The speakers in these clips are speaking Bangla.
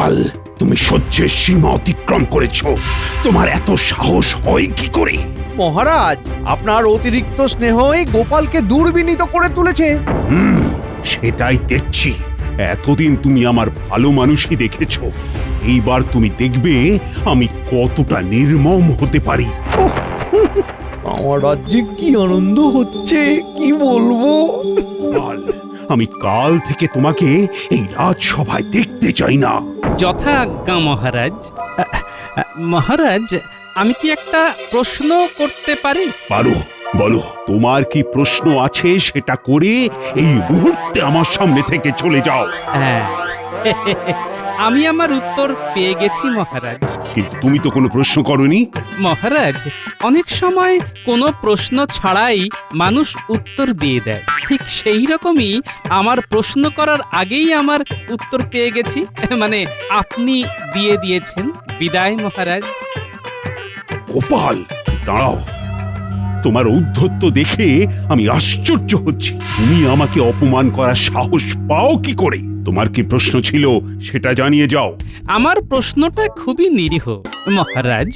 গোপাল, তুমি সহ্যের সীমা অতিক্রম করেছ। তোমার এত সাহস হয় কি করে? মহারাজ, আপনার অতিরিক্ত স্নেহই গোপালকে দুর্বিনীত করে তুলেছে। সেটাই দেখছি। এতদিন তুমি আমার ভালো মানুষই দেখেছ, এইবার তুমি দেখবে আমি কতটা নির্মম হতে পারি। আমার রাজ্যে কি আনন্দ হচ্ছে, কি বলবো। গোপাল, আমি কাল থেকে তোমাকে এই রাজসভায় দেখতে চাই না। যথা আজ্ঞা মহারাজ। মহারাজ, আমি কি একটা প্রশ্ন করতে পারি? পারো, বলো তোমার কি প্রশ্ন আছে, সেটা করে এই মুহূর্তে আমার সামনে থেকে চলে যাও। হ্যাঁ, আমি আমার উত্তর পেয়ে গেছি মহারাজ। কিন্তু তুমি তো কোনো প্রশ্ন করনি। মহারাজ, অনেক সময় কোনো প্রশ্ন ছাড়াই মানুষ উত্তর দিয়ে দেয়, ঠিক সেই রকমই আমার প্রশ্ন করার আগেই আমার উত্তর পেয়ে গেছি। মানে আপনি দিয়ে দিয়েছেন। বিদায় মহারাজ। গোপাল, দাঁড়াও। তোমার ঔদ্ধত্য দেখে আমি আশ্চর্য হচ্ছি। তুমি আমাকে অপমান করার সাহস পাও কি করে? তোমার কি প্রশ্ন ছিল সেটা জানিয়ে যাও। আমার প্রশ্নটা খুবই নিরীহ মহারাজ।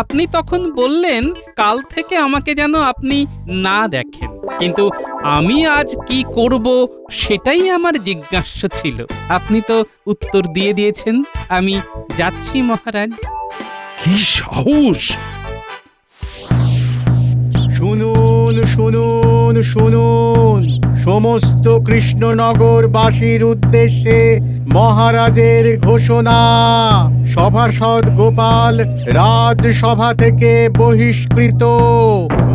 আপনি তখন বললেন কাল থেকে আমাকে যেন আপনি না দেখেন, কিন্তু আমি আজ কি করব সেটাই আমার জিজ্ঞাস্য ছিল। আপনি তো উত্তর দিয়ে দিয়েছেন। আমি যাচ্ছি মহারাজ। কি সাহস! শুনুন শুনুন শুনুন, সমস্ত কৃষ্ণনগরবাসীর উদ্দেশ্যে মহারাজের ঘোষণা। সভাসদ গোপাল রাজসভা থেকে বহিষ্কৃত।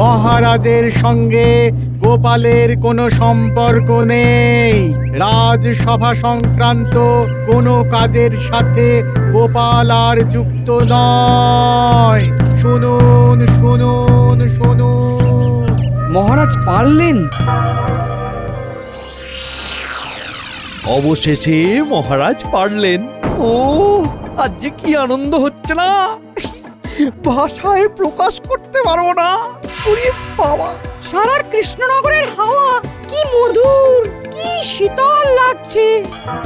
মহারাজের সঙ্গে গোপালের কোনো সম্পর্ক নেই। রাজসভা সংক্রান্ত কোনো কাজের সাথে গোপাল আর যুক্ত নয়। শুনুন শুনুন শুনুন। মহারাজ পারলেন। অবশেষে মহারাজ পারলেন। ও, আজ যে কি আনন্দ হচ্ছে না, ভাষায় প্রকাশ করতে পারবো না। ওরে বাবা, সারা কৃষ্ণনগরের হাওয়া কি মধুর, কি শীতল লাগছে।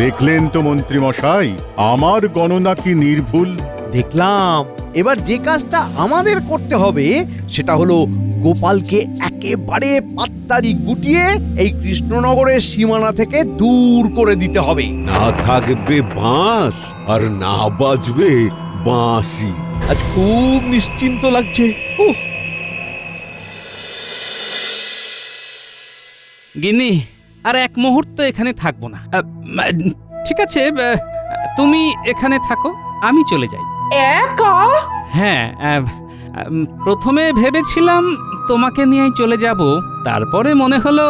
দেখলেন তো মন্ত্রী মশাই, আমার গণনা কি নির্ভুল? দেখলাম। এবার যে কাজটা আমাদের করতে হবে সেটা হলো গোপালকে একেবারে পাত্তারি গুটিয়ে এই কৃষ্ণনগরের সীমানা থেকে দূর করে দিতে হবে। না থাকবে বাঁশ আর না বাজবে বাঁশি। আজ খুব নিশ্চিন্ত লাগছে। গিন্নি, আর এক মুহূর্ত এখানে থাকবো না। ঠিক আছে, তুমি এখানে থাকো, আমি চলে যাই। একা? হ্যাঁ, প্রথমে ভেবেছিলাম তোমাকে নিয়েই চলে যাব, তারপরে মনে হলো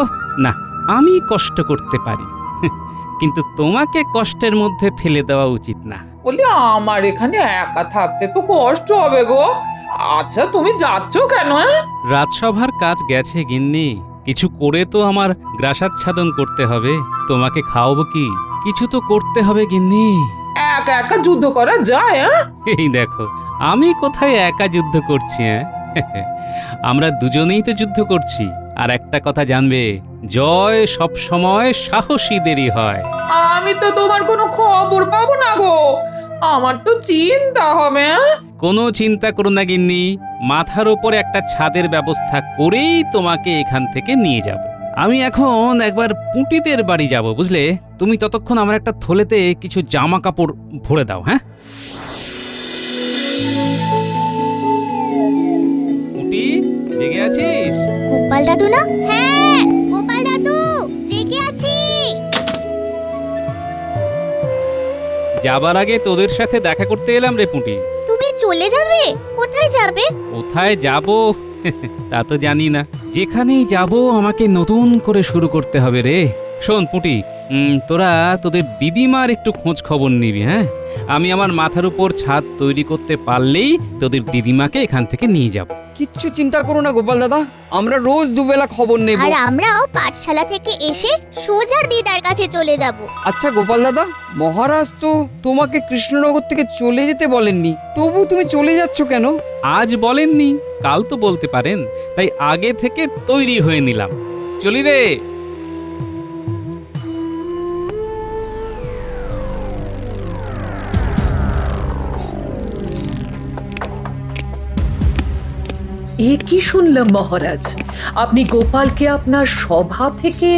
না, আমি কষ্ট করতে পারি, কিন্তু তোমাকে কষ্টের মধ্যে ফেলে দেওয়া উচিত না। বলি আমার এখানে একা থাকতে তো কষ্ট হবে গো। আচ্ছা তুমি যাচ্ছ কেন? রাজসভার কাজ গেছে গিন্নি, কিছু করে তো আমার গ্রাসাচ্ছাদন করতে হবে। তোমাকে খাওয়াবো কি, কিছু তো করতে হবে গিন্নি। একা একা যুদ্ধ করা যায়? এই দেখো, আমি কোথায় একা যুদ্ধ করছি? আমরা দুজনেই তো যুদ্ধ করছি। আর একটা কথা জানবে, জয় সব সময় সাহসীদেরই হয়। আমি তো তোমার কোনো খবর পাবো না গো, আমার তো চিন্তা হবে। কোনো চিন্তা করো না গিন্নি, মাথার উপরে একটা ছাদের ব্যবস্থা করেই তোমাকে এখান থেকে নিয়ে যাব। আমি এখন একবার পুঁটিদের বাড়ি যাব, বুঝলে? তুমি ততক্ষণ আমার একটা থলেতে কিছু জামা কাপড় ভরে দাও। হ্যাঁ পুঁটি, জেগে আছিস? গোপাল দাদু না? হ্যাঁ, গোপাল দাদু, জেগে আছি। যাবার আগে তোদের সাথে দেখা করতে এলাম রে পুঁটি। তুমি চলে যাবে? কোথায় যাবে? কোথায় যাব তা তো জানি না। যেখানেই যাব আমাকে নতুন করে শুরু করতে হবে রে। শোন পুঁটি, তোরা তোদের দিদিমার একটু খোঁজ খবর নিবি। হ্যাঁ, আমি আমার মাথার উপর ছাদ তৈরি করতে পারলেই তোদের দিদিমাকে এখান থেকে নিয়ে যাব। কিচ্ছু চিন্তা করো না গোপাল দাদা, আমরা রোজ দুবেলা খবর নেব। আর আমরাও পাঠশালা থেকে এসে সোজা দিদার কাছে চলে যাব। আচ্ছা গোপাল দাদা, মহারাজ তো তোমাকে কৃষ্ণনগর থেকে চলে যেতে বলেননি, তবু তুমি চলে যাচ্ছ কেন? আজ বলেননি, কাল তো বলতে পারেন, তাই আগে থেকে তৈরি হয়ে নিলাম। চলি রে। এ কি শুনলাম মহারাজ, আপনি গোপালকে আপনার সভা থেকে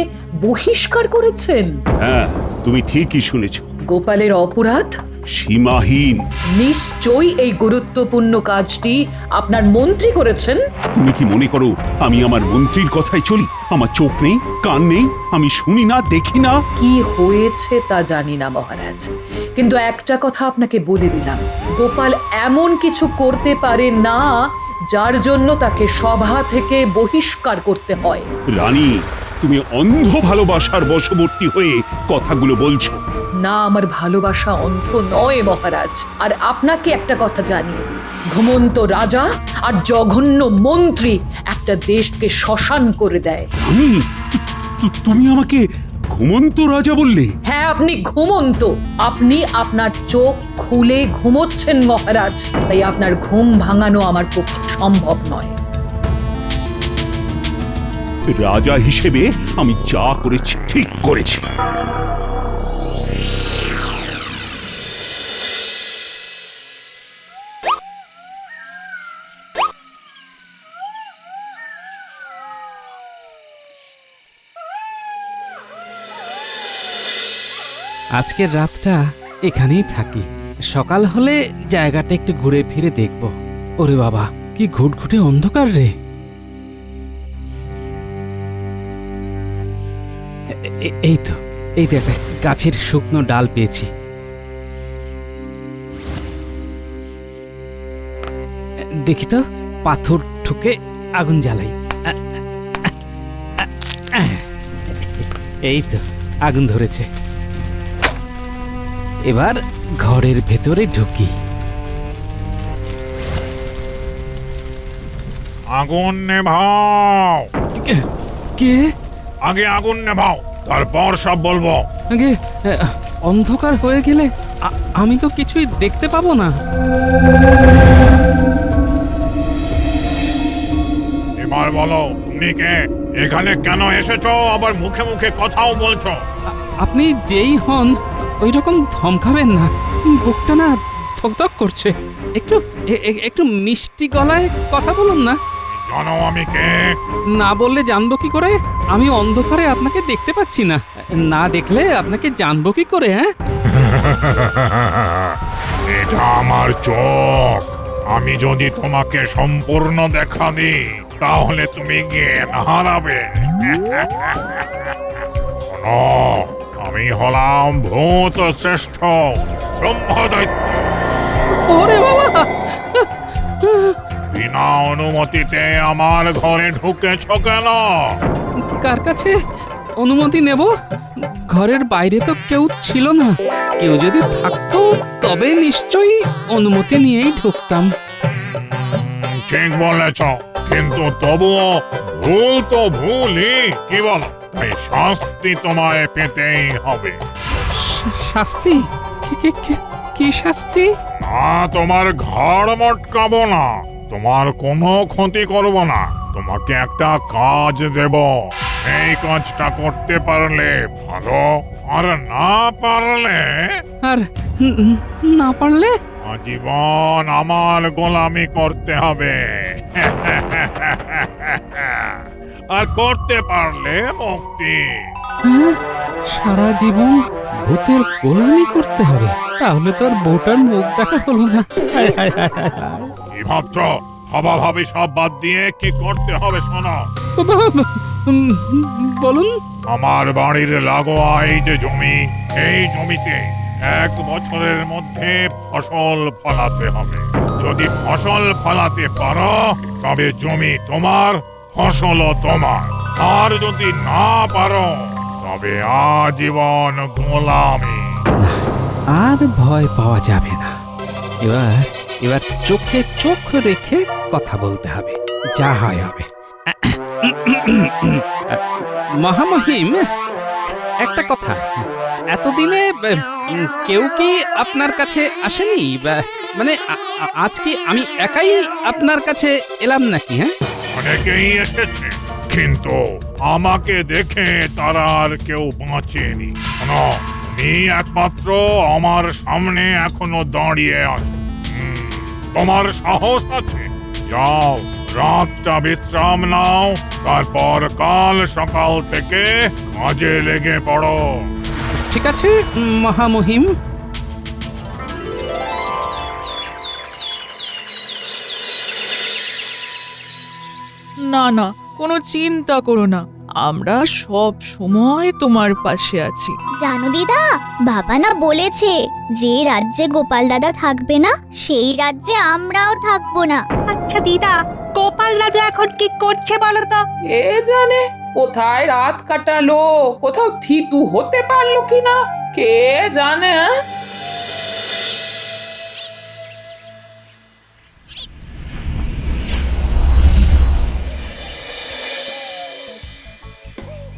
বহিষ্কার করেছেন? হ্যাঁ, তুমি ঠিকই শুনেছ। গোপালের অপরাধ? সীমাহীন। নিশ্চয়ই এই গুরুত্বপূর্ণ কাজটি আপনার মন্ত্রী করেছেন। তুমি কি মনে করো আমি আমার মন্ত্রীর কথায় চলি? আমার চোখ নেই, কান নেই, আমি শুনি না, দেখি না? কি হয়েছে তা জানি না মহারাজ, কিন্তু একটা কথা আপনাকে বলে দিলাম, গোপাল এমন কিছু করতে পারে না যার জন্য তাকে সভা থেকে বহিষ্কার করতে হয়। রানী, তুমি অন্ধ ভালোবাসার বশবর্তী হয়ে কথাগুলো বলছো। না, আমার ভালোবাসা অন্ধ নয় মহারাজ। আর আপনাকে একটা কথা জানিয়ে দিই, ঘুমন্ত রাজা আর জঘন্য মন্ত্রী একটা দেশকে শ্মশান করে দেয়। রানী, তুমি আমাকে ঘুমন্ত রাজা বললে? হ্যাঁ, আপনি ঘুমন্ত। আপনি আপনার চোখ খুলে ঘুমোচ্ছেন মহারাজ, তাই আপনার ঘুম ভাঙানো আমার পক্ষে সম্ভব নয়। রাজা হিসেবে আমি যা করেছি ঠিক করেছি। আজকের রাতটা এখানেই থাকি, সকাল হলে জায়গাটা একটু ঘুরে ফিরে দেখব। ওরে বাবা, কি ঘুটঘুটে অন্ধকার রে! এই তো একটা গাছের শুকনো ডাল পেয়েছি। দেখি তো, পাথর ঠুকে আগুন জ্বালাই। এই তো আগুন ধরেছে। এবার ঘরের ভেতরে ঢুকি। আগুন নেভাও। কে? আগে আগুন নেভাও, তারপর সব বলবো। আগে অন্ধকার হয়ে গেলে আমি তো কিছুই দেখতে পাবো না। এবার বলো, তুমি কে? এখানে কেন এসেছো? আবার মুখে মুখে কথাও বলছো। আপনি যেই হন ওই রকম ধমকাবেন না, বুকটা না ধকধক করছে। একটু একটু মিষ্টি গলায় কথা বলুন না। জানো আমি কে? না বললে জানবো কি করে? আমি অন্ধকারে আপনাকে দেখতে পাচ্ছি না, না দেখলে আপনাকে জানবো কি করে? হ্যাঁ, এটা আমার চোখ। আমি যদি তোমাকে সম্পূর্ণ দেখা দিই তাহলে তুমি জ্ঞান হারাবে। শোনো, আমি হলাম ভূত শ্রেষ্ঠ ব্রহ্মদৈত্য। ওরে বাবা! বিনা অনুমতিতে আমার ঘরে ঢুকেছ কেন? কার কাছে অনুমতি নেব? ঘরের বাইরে তো কেউ ছিল না। কেউ যদি থাকতো তবে নিশ্চয়ই অনুমতি নিয়েই ঢুকতাম। ঠিক বলেছ, কিন্তু তবুও ভুল তো ভুলই, কি বলো? তাই শাস্তি তোমায় পেতেই হবে। শাস্তি? কি শাস্তি? না, তোমার ঘাড় মটকাবো না, তোমার কোনো ক্ষতি করব না, তোমাকে একটা কাজ দেব। এই কাজটা করতে পারলে ভালো, আর না পারলে আর না পারলে? আজীবন আমার গোলামি করতে হবে। আর করতে পারলে মুক্তি। হ্যাঁ, সারা জীবন ভূতের গোলামি করতে হবে? তাহলে তোর বউটার মুখ দেখা হলো না। হায় হায় হায় হায় হায়। কি ভাবছ? ভাবাভাবি সব বাদ দিয়ে কি করতে হবে শোনো। বলুন। আমার বাড়ির লাগোয়া এই যে জমি, এই জমিতে 1 বছরের মধ্যে ফসল ফলাতে হবে। যদি ফসল ফলাতে পারো তবে জমি তোমার, ফসলও তোমার। আর যদি না পারো তবে আজীবন গোলামি। আর ভয় পাওয়া যাবে না। এবার চোখে চোখ রেখে কথা বলতে হবে, যা হয় হবে। মহামহিম, একটা কথা, এতদিনে কেউ কি আপনার কাছে আসেনি? মানে আজ কি আমি একাই আপনার কাছে এলাম নাকি? হ্যাঁ, অনেকেই এসেছে, কিন্তু আমাকে দেখে তারা আর কেউ বাঁচেনি। শোনো, তুমি একমাত্র আমার সামনে এখনো দাঁড়িয়ে আছো। তোমার সাহস আছে, যাও রাতটা বিশ্রাম নাও, তারপর কাল সকাল থেকে কাজে লেগে পড়ো। ঠিক আছে মহামহিম। না না, কোনো চিন্তা করো না, আমরা সব সময় তোমার পাশে আছি। জানো দিদা, বাবা না বলেছে যে রাজ্যে গোপাল দাদা থাকবে না সেই রাজ্যে আমরাও থাকবো না। আচ্ছা দিদা, গোপাল রাজা এখন কি করছে বলো তো? এ জানে কোথায় রাত কাটালো, কোথাও থিতু হতে পারলো কিনা, কে জানে।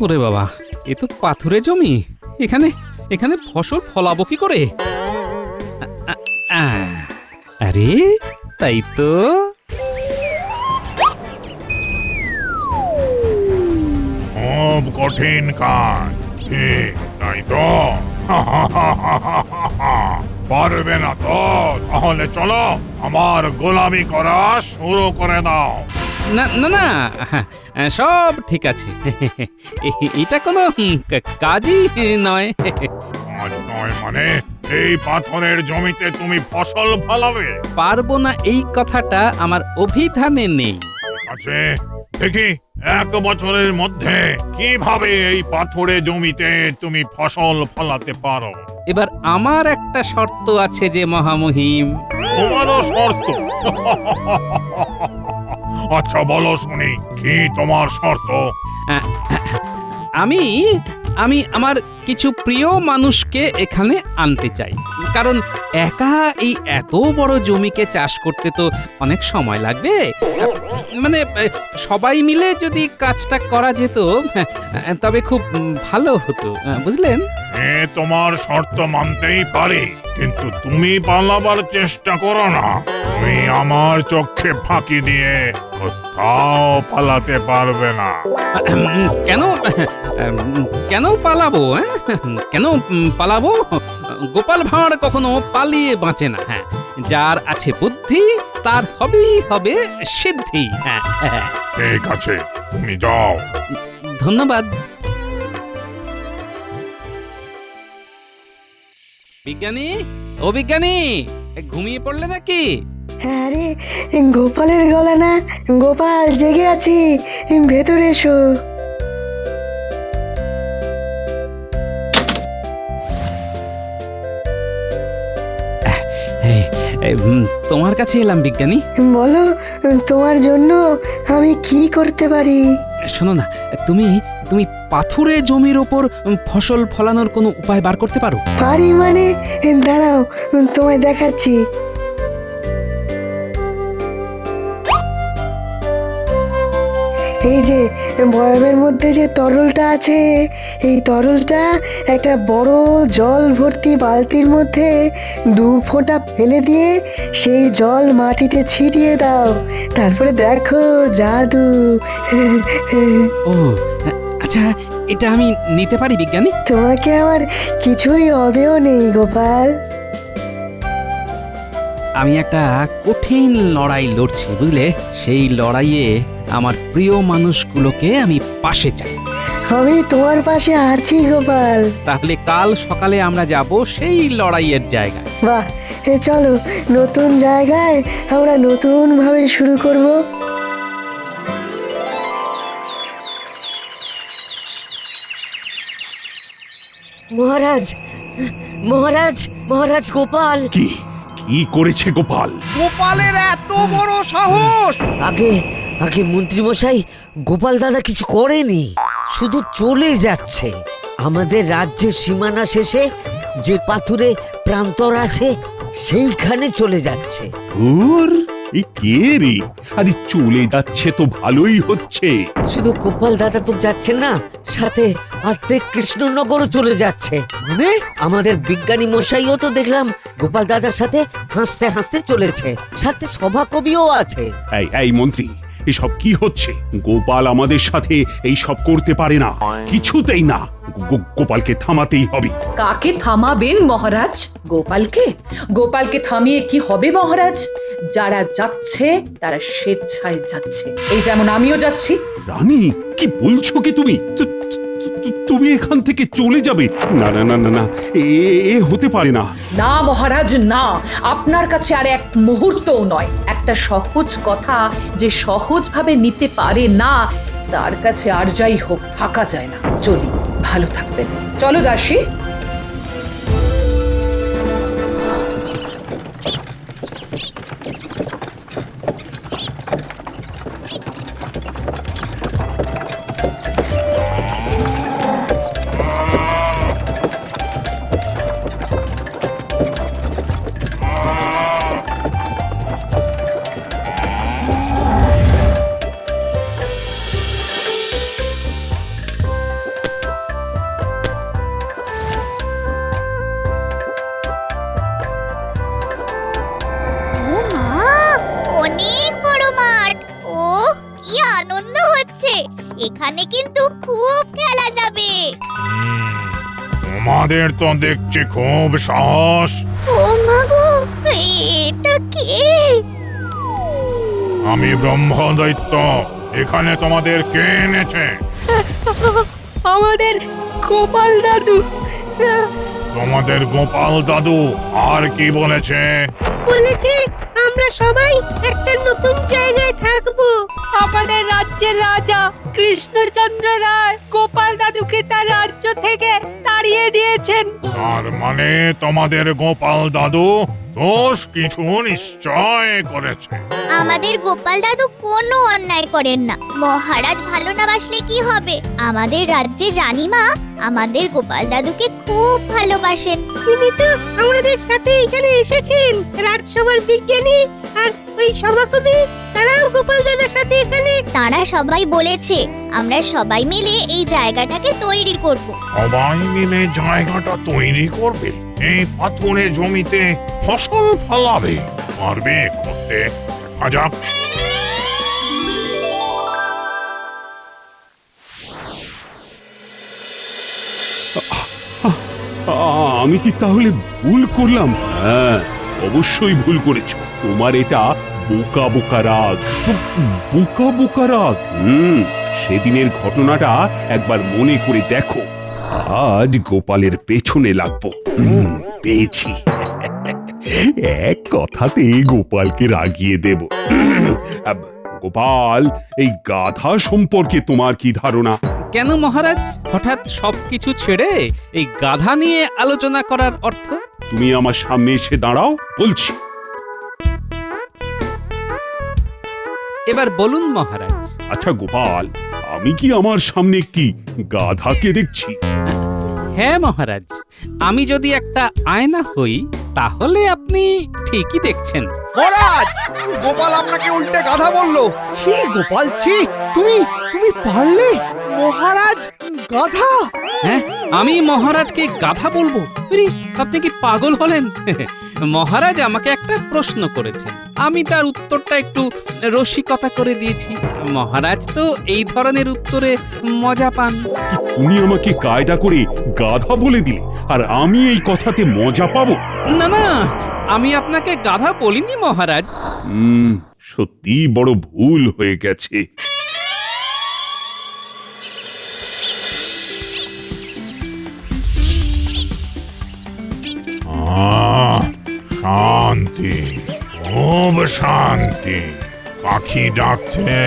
ওরে বাবা, এ তো পাথুরে জমি। এখানে এখানে ফসল ফলাবো কি করে? আরে তাই তো। খুব কঠিন কাজ, ঠিক তাই তো? পারবে না তো? তাহলে চলো আমার গোলামি করা শুরু করে দাও। না না না, সব ঠিক আছে। এটা কোনো কাজই নয়। আজ নয় মানে এই পাথরের জমিতে তুমি ফসল ফলাবে? পারবো না এই কথাটা আমার অভিধানে নেই। ঠিক আছে, দেখি 1 বছরের মধ্যে কিভাবে এই পাথরে জমিতে তুমি ফসল ফলাতে পারো। এবার আমার একটা শর্ত আছে যে মহামহিম। তোমারও শর্ত? আচ্ছা বলো শুনি, কি তোমার শর্ত? আমি আমি আমার কিছু প্রিয় মানুষকে এখানে আনতে চাই, কারণ একা এই এত বড় জমিকে চাষ করতে তো অনেক সময় লাগবে। মানে সবাই মিলে যদি কাজটা করা যেত তবে খুব ভালো হতো, বুঝলেন? এ তোমার শর্ত মানতেই পারি, কিন্তু তুমি পালাবার চেষ্টা করো না। তুমি আমার চোখে ফাঁকি দিয়ে কোথাও পালাতে পারবে না। কেন কেন পালাবো? কেন পালাবো? গোপাল ভাঁড় কখনো পালিয়ে বাঁচে না। হ্যাঁ, যার আছে বুদ্ধি তার হবেই হবে সিদ্ধি। হ্যাঁ, ঠিক আছে, তুমি যাও। ধন্যবাদ। বিজ্ঞানী, ও বিজ্ঞানী, ঘুমিয়ে পড়লে নাকি? আরে গোপালের গলা না? গোপাল, জেগে আছি, ভেতরে এসো। তোমার কাছে এলাম বিজ্ঞানী। বলো, তোমার জন্য আমি কি করতে পারি? শোনো না, তুমি তুমি পাথুরে জমির ওপর ফসল ফলানোর কোনো উপায় বার করতে পারো? পারি মানে? দাঁড়াও, তোমায় দেখাচ্ছি। এই যে বয়ামের মধ্যে যে তরলটা আছে, এই তরলটা একটা বড় জল ভর্তি বালতির মধ্যে 2 ফোঁটা ফেলে দিয়ে সেই জল মাটিতে ছিটিয়ে দাও, তারপরে দেখো জাদু। ও আচ্ছা, এটা আমি নিতে পারি বিজ্ঞানী? তোমাকে আমার কিছুই অদেয় নেই গোপাল। আমি একটা কঠিন লড়াই লড়ছি, বুঝলে? সেই লড়াইয়ে আমার প্রিয় মানুষগুলোকে আমি পাশে চাই। আমি তোমার পাশে আছি গোপাল। তাহলে কাল সকালে আমরা যাব সেই লড়াইয়ের জায়গায়। বাহ, চলো নতুন জায়গায় আমরা নতুন ভাবে শুরু করব। মহারাজ, মহারাজ, মহারাজ গোপাল। কি কি করেছে গোপাল? গোপালের এত বড় সাহস! আগে আগে মন্ত্রী মশাই, গোপাল দাদা কিছু করেনি, শুধু চলে যাচ্ছে। আমাদের রাজ্যের সীমানা শেষে যে পাথুরে প্রান্তর আছে সেইখানে চলে যাচ্ছে। ওর এ কে রে? আরে চলে যাচ্ছে তো ভালোই হচ্ছে। শুধু গোপাল দাদা তো যাচ্ছে না, সাথে অর্ধেক কৃষ্ণনগরও চলে যাচ্ছে। মানে আমাদের বিজ্ঞানী মশাইও তো দেখলাম গোপাল দাদার সাথে হাসতে হাসতে চলেছে, সাথে সভাকবিও আছে। এই মন্ত্রী, এসব কি হচ্ছে? গোপাল আমাদের সাথে এই সব করতে পারে না, কিছুতেই না। গোপালকে থামাতেই হবে। কাকে থামাবেন মহারাজ? গোপালকে? গোপালকে থামিয়ে কি হবে মহারাজ? যারা যাচ্ছে তারা স্বেচ্ছায় যাচ্ছে, এই যেমন আমিও যাচ্ছি। রানী, কি বলছো কি তুমি? তুমি এখান থেকে চলে যাবে? না না না না না, এ হতে পারে না। না মহারাজ না, আপনার কাছে আর এক মুহূর্তও নয়। একটা সহজ কথা যে সহজভাবে নিতে পারে না, তার কাছে আর যাই হোক থাকা যায় না। চলি, ভালো থাকবেন। চলো দাসী। ও মা, অনেক বড় মাঠ। ও কি আনন্দ হচ্ছে! এখানে কিন্তু খুব খেলা যাবে। তোমাদের তো দেখছি খুব সাহস। ও মা গো, এটা কে? আমি ব্রহ্মদৈত্য। এখানে তোমাদের কে এনেছে? আমাদের গোপাল দাদু তোমাদের গোপাল দাদু আর কি বলেছে? বলেছে আমরা সবাই একটা নতুন জায়গায় থাকবো। আমাদের রাজ্যের রাজা কৃষ্ণচন্দ্র রায় গোপাল দাদুকে তার রাজ্য থেকে তাড়িয়ে দিয়েছেন। তার মানে তোমাদের গোপাল দাদু দোষ কিছু নিশ্চয় করেছে। আমাদের গোপাল দাদু কোনো অন্যায় করেন না। মহারাজ ভালো না বাসলে কি হবে? আমাদের রাজ্যের রানীমা আমাদের গোপাল দাদুকে খুব ভালোবাসেন। তিনি তো আমাদের সাথে এখানে এসেছেন। রাজসভার বিজ্ঞানী আর ওই সভাকবি, তারাও গোপাল দাদার সাথে এখানে। তারা সবাই বলেছে আমরা সবাই মিলে এই জায়গাটাকে তৈরি করব। সবাই মিলে জায়গাটা তৈরি করবে? এই পাথুরে জমিতে ফসল ফলাবে? পারবে করতে? দেখা যাক। আমি কি তাহলে ভুল করলাম? হ্যাঁ, অবশ্যই ভুল করেছ। তোমার এটা বোকা বোকা রাগ। বোকা বোকা রাগ। সেদিনের ঘটনাটা একবার মনে করে দেখো। আজ গোপালের পেছনে লাগবো। পেয়েছি। এক কথাতে গোপালকে রাগিয়ে দেব। গোপাল, এই গাধা সম্পর্কে তোমার কি ধারণা? কেন মহারাজ, হঠাৎ সবকিছু ছেড়ে এই গাধা নিয়ে আলোচনা করার অর্থ? তুমি আমার সামনে এসে দাঁড়াও বলছি। এবার বলুন মহারাজ। আচ্ছা গোপাল, আমি কি আমার সামনে একটি গাধাকে দেখছি? হ্যাঁ মহারাজ, আমি যদি একটা আয়না হই তাহলে আপনি ঠিকই দেখছেন। মহারাজ, গোপাল আপনাকে উল্টে গাধা বললো। ছি গোপাল, ছি! তুমি তুমি পারলে? মহারাজ গাধা? হ্যাঁ, আমি মহারাজকে গাধা বলবো? আরে, আপনি কি পাগল হলেন? মহারাজ আমাকে একটা প্রশ্ন করেছেন, আমি তার উত্তরটা একটু রসিকতা করে দিয়েছি। মহারাজ তো এই ধরনের উত্তরে মজা পান। তুমি আমাকে কায়দা করে গাধা বলে দিলে, আর আমি এই কথাতে মজা পাবো? না না, আমি আপনাকে গাধা বলিনি মহারাজ। সত্যি বড় ভুল হয়ে গেছে। শান্তি, খুব শান্তি। পাখি ডাকছে,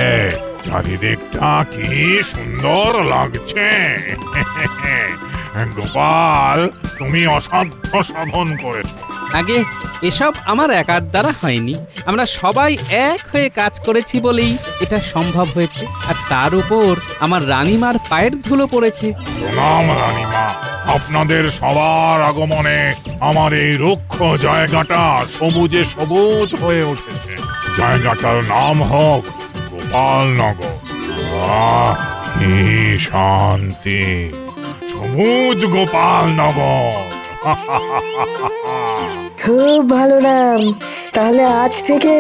চারিদিকটা কি সুন্দর লাগছে। গোপাল, তুমি অসাধ্য সাধন করেছো। আগে এসব আমার একার দ্বারা হয়নি, আমরা সবাই এক হয়ে কাজ করেছি বলেই এটা সম্ভব হয়েছে। আর তার উপর আমার রানীমার পায়ের ধুলো পড়েছে। প্রণাম রানীমা, আপনাদের সবার আগমনে আমার এই রুক্ষ জায়গাটা সবুজে সবুজ হয়ে উঠেছে। জায়গাটার নাম হোক গোপালনগর। কি শান্তি! সবুজ গোপালনগর। খুব ভালো নাম। তাহলে আজ থেকে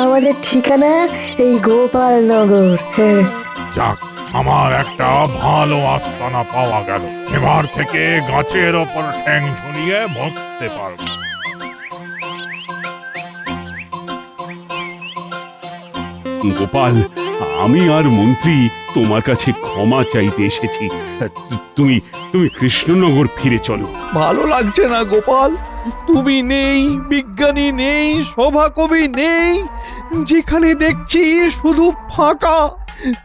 আমাদের ঠিকানা এই গোপালনগর। হ্যাঁ, যাক, আমার একটা ভালো আস্তানা পাওয়া গেল। এবার থেকে গাছের ওপর ঠ্যাং ঝুলিয়ে বসতে পারবো। গোপাল, আমি আর মন্ত্রী তোমার কাছে ক্ষমা চাইতে এসেছি। তুমি তুমি কৃষ্ণনগর ফিরে চলো। ভালো লাগছে না গোপাল, তুমি নেই, বিজ্ঞানী নেই, সভাকবি নেই, যেখানে দেখছি শুধু ফাঁকা।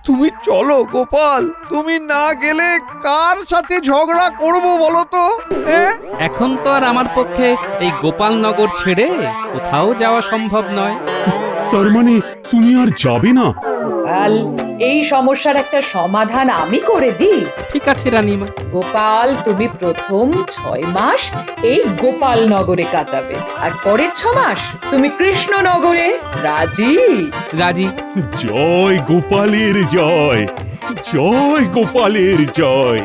তুমি চলো গোপাল, তুমি না গেলে কার সাথে ঝগড়া করব বলো তো? এখন তো আর আমার পক্ষে এই গোপালনগর ছেড়ে কোথাও যাওয়া সম্ভব নয়। তার মানে তুমি আর যাবে না? গোপাল, এই সমস্যার একটা সমাধান আমি করে দিই। ঠিক আছে রানীমা। গোপাল, তুমি প্রথম 6 মাস এই গোপাল নগরে কাটাবে, আর পরের 6 মাস তুমি কৃষ্ণনগরে। রাজি? রাজি। জয় গোপালের জয়, জয় গোপালের জয়।